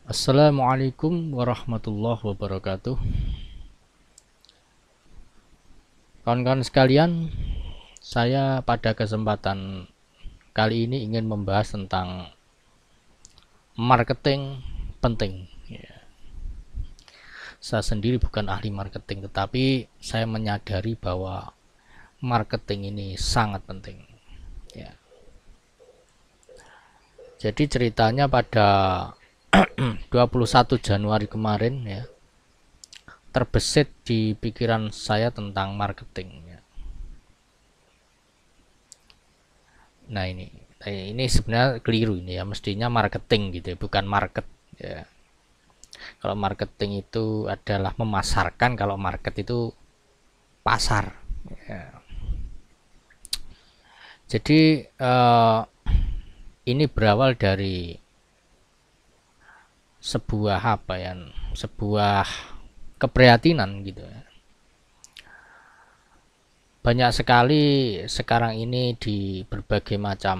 Assalamualaikum warahmatullahi wabarakatuh. Kawan-kawan sekalian, saya pada kesempatan kali ini ingin membahas tentang marketing penting. Saya sendiri bukan ahli marketing, tetapi saya menyadari bahwa marketing ini sangat penting. Ya. Jadi ceritanya pada 21 Januari kemarin ya, terbesit di pikiran saya tentang marketing. Nah ini sebenarnya keliru ini ya, mestinya marketing gitu ya, bukan market ya. Kalau marketing itu adalah memasarkan, kalau market itu pasar ya. Jadi ini berawal dari sebuah apa ya, sebuah keprihatinan gitu ya. Banyak sekali sekarang ini di berbagai macam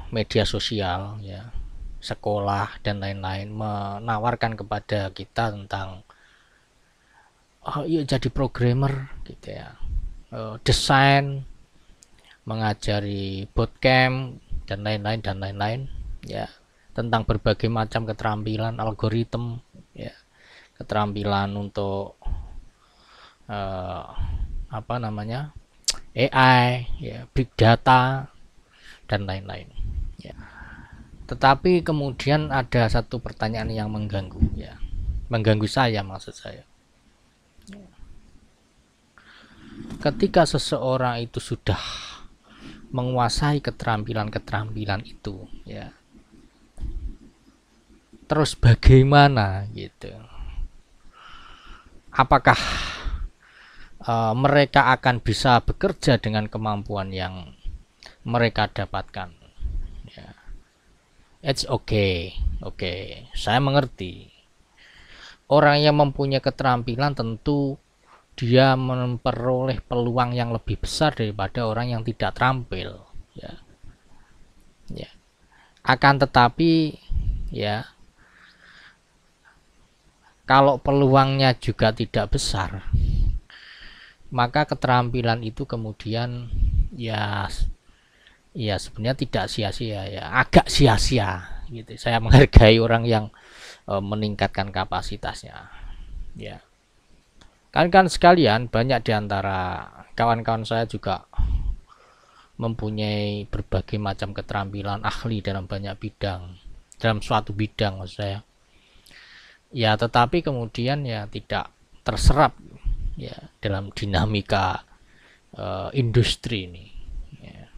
media sosial ya, sekolah dan lain-lain menawarkan kepada kita tentang yuk jadi programmer gitu ya, desain, mengajari bootcamp dan lain-lain ya, tentang berbagai macam keterampilan algoritma ya, keterampilan untuk apa namanya AI ya, big data dan lain-lain ya. Tetapi kemudian ada satu pertanyaan yang mengganggu ya, mengganggu saya, maksud saya, ketika seseorang itu sudah menguasai keterampilan-keterampilan itu ya, terus bagaimana gitu, apakah mereka akan bisa bekerja dengan kemampuan yang mereka dapatkan ya. It's okay, saya mengerti orang yang mempunyai keterampilan tentu dia memperoleh peluang yang lebih besar daripada orang yang tidak terampil ya. Akan tetapi ya, kalau peluangnya juga tidak besar, maka keterampilan itu kemudian ya sebenarnya tidak sia-sia ya, agak sia-sia gitu. Saya menghargai orang yang meningkatkan kapasitasnya ya. Kan sekalian, banyak diantara kawan-kawan saya juga mempunyai berbagai macam keterampilan, ahli dalam banyak bidang, dalam suatu bidang maksud saya ya, tetapi kemudian ya tidak terserap ya dalam dinamika industri ini ya.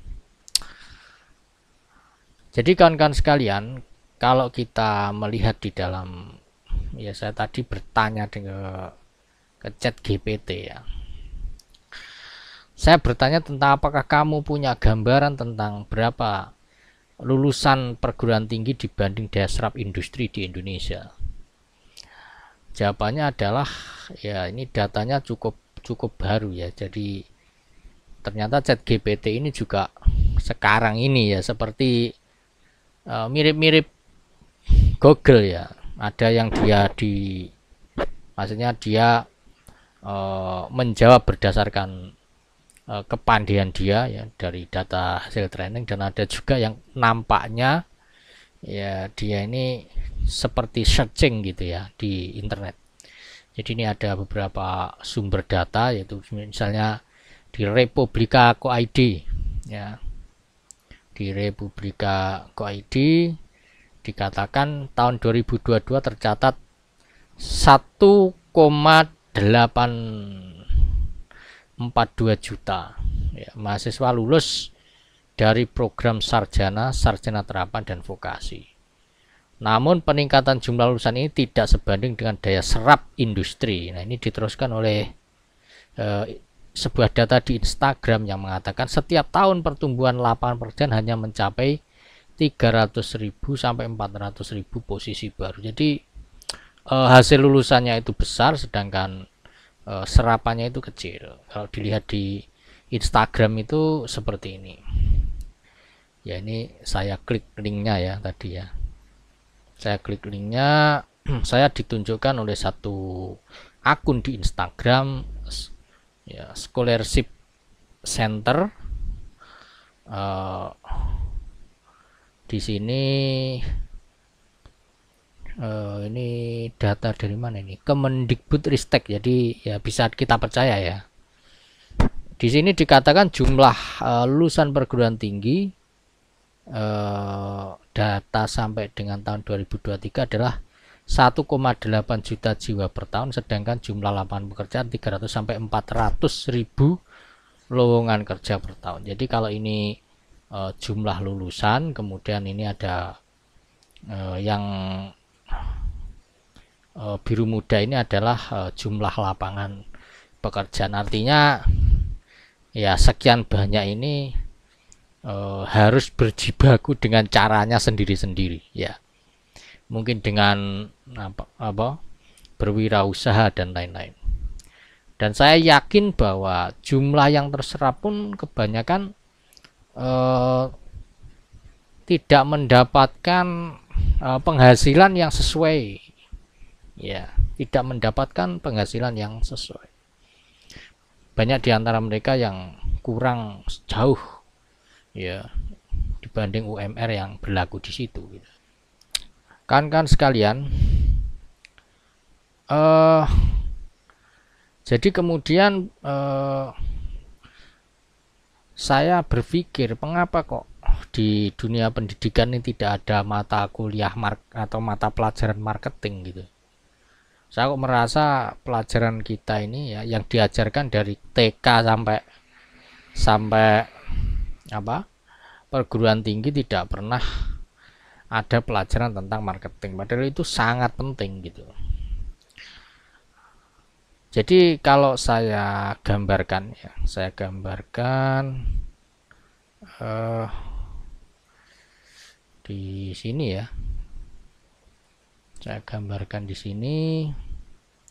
Jadi kawan-kawan sekalian, kalau kita melihat di dalam ya, saya tadi bertanya ke chat GPT ya, saya bertanya tentang apakah kamu punya gambaran tentang berapa lulusan perguruan tinggi dibanding daya serap industri di Indonesia. Jawabannya adalah ya, ini datanya cukup baru ya. Jadi ternyata chat GPT ini juga sekarang ini ya seperti mirip-mirip Google ya. Ada yang dia maksudnya dia menjawab berdasarkan kepandaian dia ya dari data hasil training, dan ada juga yang nampaknya ya dia ini seperti searching gitu ya di internet. Jadi ini ada beberapa sumber data, yaitu misalnya di Republika.co.id ya. Di Republika.co.id dikatakan tahun 2022 tercatat 1,842 juta ya, mahasiswa lulus dari program sarjana terapan dan vokasi. Namun peningkatan jumlah lulusan ini tidak sebanding dengan daya serap industri. Nah, ini diteruskan oleh sebuah data di Instagram yang mengatakan setiap tahun pertumbuhan lapangan pekerjaan hanya mencapai 300.000 sampai 400.000 posisi baru. Jadi hasil lulusannya itu besar, sedangkan serapannya itu kecil. Kalau dilihat di Instagram itu seperti ini. Ya, ini saya klik linknya ya tadi ya. Saya klik linknya, saya ditunjukkan oleh satu akun di Instagram, ya, Scholarship Center. Di sini ini data dari mana ini? Kemendikbudristek, jadi ya bisa kita percaya ya. Di sini dikatakan jumlah lulusan perguruan tinggi data sampai dengan tahun 2023 adalah 1,8 juta jiwa per tahun, sedangkan jumlah lapangan pekerjaan 300 sampai 400 ribu lowongan kerja per tahun. Jadi kalau ini jumlah lulusan, kemudian ini ada yang biru muda ini adalah jumlah lapangan pekerjaan. Artinya ya sekian banyak ini harus berjibaku dengan caranya sendiri-sendiri ya, mungkin dengan apa berwirausaha dan lain-lain. Dan saya yakin bahwa jumlah yang terserap pun kebanyakan tidak mendapatkan penghasilan yang sesuai ya, tidak mendapatkan penghasilan yang sesuai. Banyak di antara mereka yang kurang jauh ya dibanding UMR yang berlaku di situ gitu. Kan sekalian, jadi kemudian saya berpikir, mengapa kok di dunia pendidikan ini tidak ada mata kuliah atau mata pelajaran marketing gitu. Saya kok merasa pelajaran kita ini ya yang diajarkan dari TK sampai apa perguruan tinggi tidak pernah ada pelajaran tentang marketing, padahal itu sangat penting gitu. Jadi kalau saya gambarkan ya, saya gambarkan di sini ya. Saya gambarkan di sini.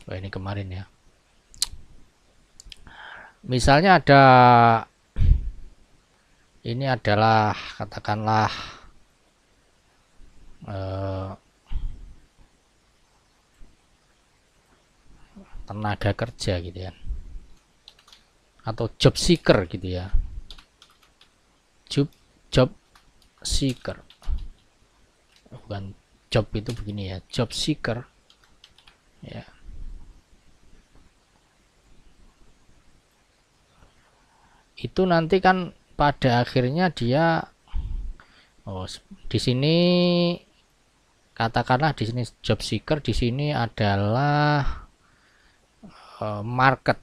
Oh, ini kemarin ya. Misalnya ada, ini adalah katakanlah tenaga kerja gitu ya, atau job seeker gitu ya, job seeker, bukan job itu begini ya, job seeker ya. Itu nanti kan pada akhirnya dia di sini katakanlah di sini job seeker, di sini adalah market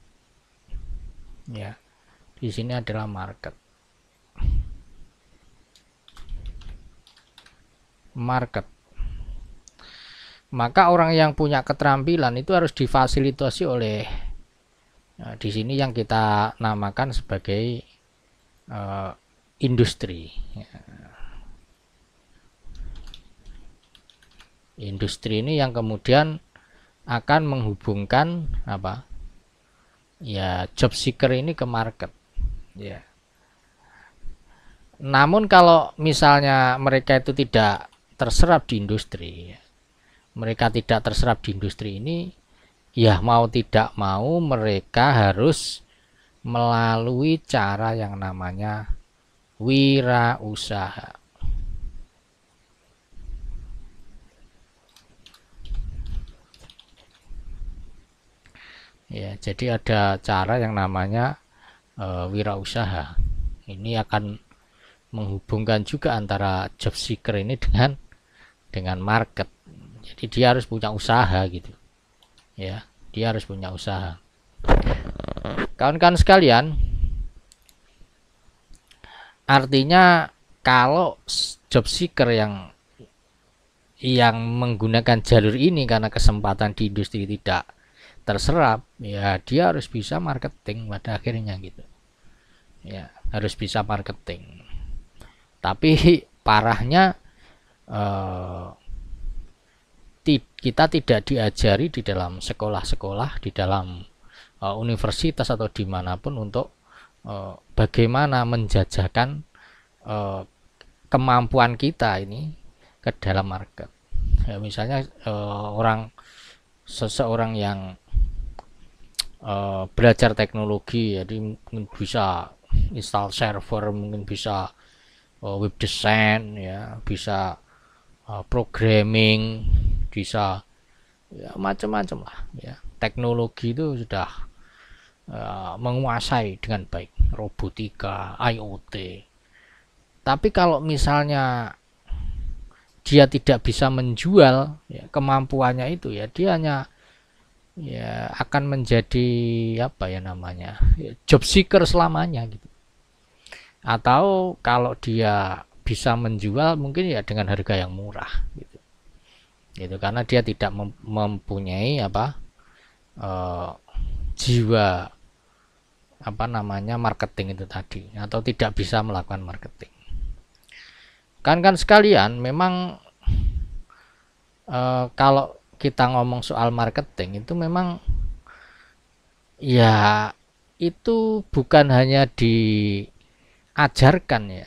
ya, di sini adalah market. Maka orang yang punya keterampilan itu harus difasilitasi oleh di sini yang kita namakan sebagai industri. Industri ini yang kemudian akan menghubungkan apa ya, job seeker ini ke market ya. Namun kalau misalnya mereka itu tidak terserap di industri, mereka tidak terserap di industri ini, ya mau tidak mau mereka harus melalui cara yang namanya wirausaha. Ya, jadi ada cara yang namanya wirausaha. Ini akan menghubungkan juga antara job seeker ini dengan market. Jadi dia harus punya usaha gitu ya, dia harus punya usaha. Kawan-kawan sekalian, artinya kalau job seeker yang menggunakan jalur ini karena kesempatan di industri tidak terserap, ya dia harus bisa marketing pada akhirnya gitu ya, harus bisa marketing. Tapi parahnya kita tidak diajari di dalam sekolah-sekolah, di dalam universitas atau dimanapun untuk bagaimana menjajakan kemampuan kita ini ke dalam market ya misalnya seseorang yang belajar teknologi, jadi mungkin bisa install server, mungkin bisa web design, ya bisa programming, bisa ya macam-macam lah ya. Teknologi itu sudah menguasai dengan baik robotika, IoT. Tapi kalau misalnya dia tidak bisa menjual ya, kemampuannya itu, ya dia hanya ya akan menjadi apa ya namanya, ya, job seeker selamanya gitu. Atau kalau dia bisa menjual mungkin ya dengan harga yang murah gitu, gitu karena dia tidak mempunyai apa jiwa apa namanya marketing itu tadi, atau tidak bisa melakukan marketing. Kan sekalian, memang kalau kita ngomong soal marketing itu memang ya itu bukan hanya diajarkan ya,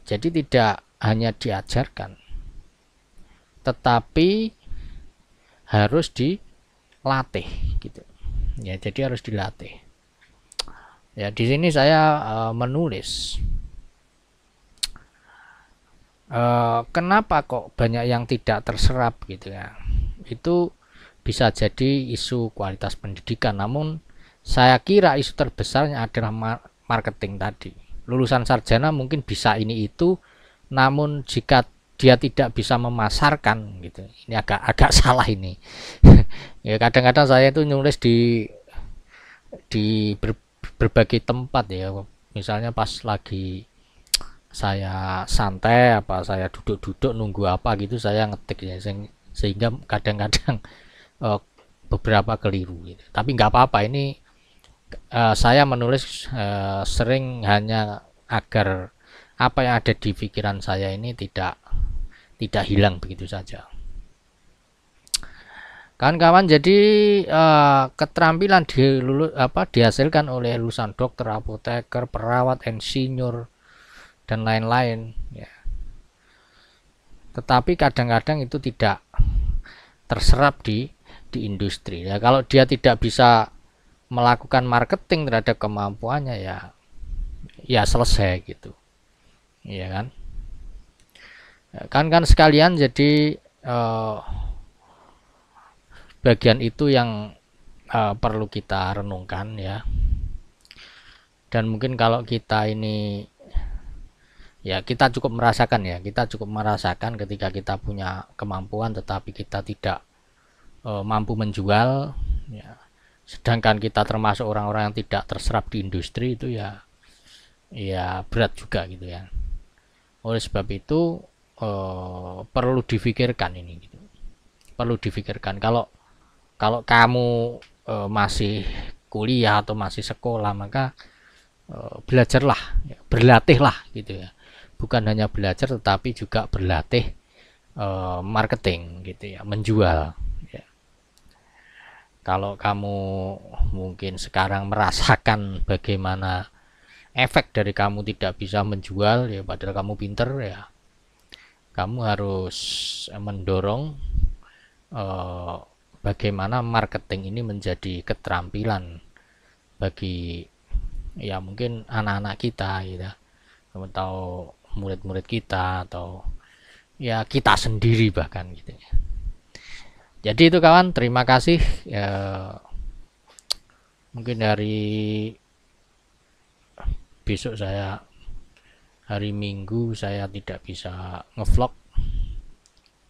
jadi tidak hanya diajarkan tetapi harus dilatih gitu ya, jadi harus dilatih ya. Di sini saya menulis kenapa kok banyak yang tidak terserap gitu ya. Itu bisa jadi isu kualitas pendidikan, namun saya kira isu terbesarnya adalah marketing tadi. Lulusan sarjana mungkin bisa ini itu, namun jika dia tidak bisa memasarkan gitu, ini agak salah ini. Ya kadang-kadang saya itu nulis di berbagai tempat ya, misalnya pas lagi saya santai, apa saya duduk-duduk nunggu apa gitu, saya ngetik ya, sehingga kadang-kadang beberapa keliru gitu. Tapi nggak apa-apa, ini saya menulis sering hanya agar apa yang ada di pikiran saya ini tidak hilang begitu saja. Kawan-kawan, jadi keterampilan dihasilkan oleh lulusan dokter, apoteker, perawat, insinyur dan lain-lain ya. Tetapi kadang-kadang itu tidak terserap di industri ya. Kalau dia tidak bisa melakukan marketing terhadap kemampuannya ya selesai gitu, ya kan. Kan sekalian, jadi bagian itu yang perlu kita renungkan ya. Dan mungkin kalau kita ini ya, kita cukup merasakan ketika kita punya kemampuan tetapi kita tidak mampu menjual ya, sedangkan kita termasuk orang-orang yang tidak terserap di industri itu ya berat juga gitu ya. Oleh sebab itu perlu difikirkan ini gitu. Perlu difikirkan, kalau kamu masih kuliah atau masih sekolah, maka belajarlah ya, berlatihlah gitu ya. Bukan hanya belajar tetapi juga berlatih marketing gitu ya, menjual ya. Kalau kamu mungkin sekarang merasakan bagaimana efek dari kamu tidak bisa menjual ya, padahal kamu pinter ya, kamu harus mendorong bagaimana marketing ini menjadi keterampilan bagi ya mungkin anak-anak kita gitu, atau murid-murid kita, atau ya kita sendiri bahkan gitu ya. Jadi itu kawan, terima kasih ya. Mungkin dari besok saya, hari Minggu saya tidak bisa ngevlog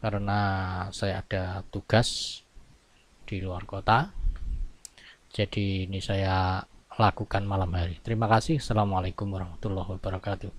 karena saya ada tugas di luar kota, jadi ini saya lakukan malam hari. Terima kasih. Assalamualaikum warahmatullahi wabarakatuh.